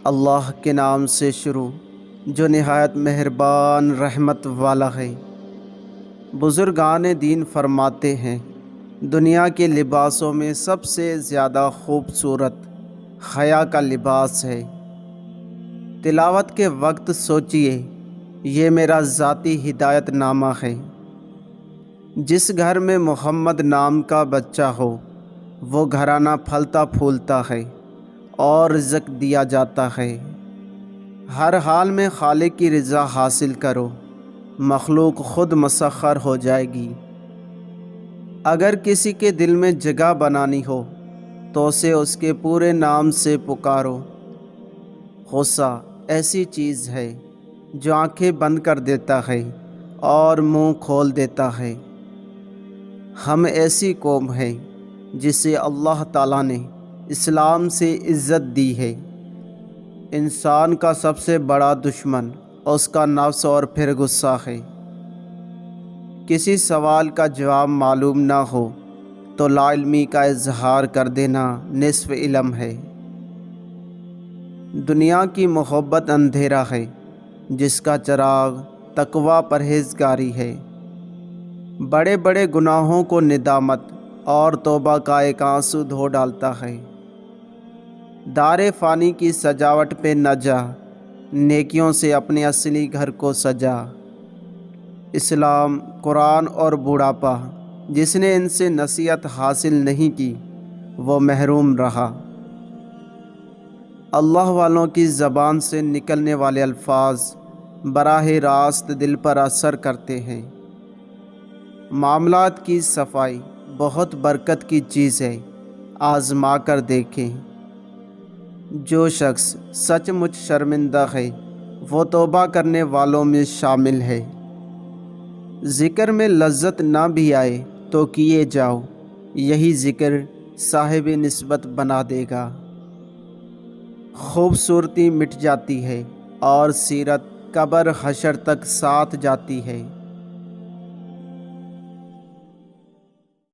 اللہ کے نام سے شروع جو نہایت مہربان رحمت والا ہے۔ بزرگان دین فرماتے ہیں دنیا کے لباسوں میں سب سے زیادہ خوبصورت حیا کا لباس ہے۔ تلاوت کے وقت سوچئے یہ میرا ذاتی ہدایت نامہ ہے۔ جس گھر میں محمد نام کا بچہ ہو وہ گھرانہ پھلتا پھولتا ہے اور رزق دیا جاتا ہے۔ ہر حال میں خالق کی رضا حاصل کرو، مخلوق خود مسخر ہو جائے گی۔ اگر کسی کے دل میں جگہ بنانی ہو تو اسے اس کے پورے نام سے پکارو۔ غصہ ایسی چیز ہے جو آنکھیں بند کر دیتا ہے اور منہ کھول دیتا ہے۔ ہم ایسی قوم ہیں جسے اللہ تعالیٰ نے اسلام سے عزت دی ہے۔ انسان کا سب سے بڑا دشمن اس کا نفس اور پھر غصہ ہے۔ کسی سوال کا جواب معلوم نہ ہو تو لا علمی کا اظہار کر دینا نصف علم ہے۔ دنیا کی محبت اندھیرا ہے جس کا چراغ تقویٰ پرہیزگاری ہے۔ بڑے بڑے گناہوں کو ندامت اور توبہ کا ایک آنسو دھو ڈالتا ہے۔ دار فانی کی سجاوٹ پہ نہ جا، نیکیوں سے اپنے اصلی گھر کو سجا۔ اسلام، قرآن اور بڑھاپا جس نے ان سے نصیحت حاصل نہیں کی وہ محروم رہا۔ اللہ والوں کی زبان سے نکلنے والے الفاظ براہ راست دل پر اثر کرتے ہیں۔ معاملات کی صفائی بہت برکت کی چیز ہے، آزما کر دیکھیں۔ جو شخص سچ مچ شرمندہ ہے وہ توبہ کرنے والوں میں شامل ہے۔ ذکر میں لذت نہ بھی آئے تو کیے جاؤ، یہی ذکر صاحب نسبت بنا دے گا۔ خوبصورتی مٹ جاتی ہے اور سیرت قبر حشر تک ساتھ جاتی ہے۔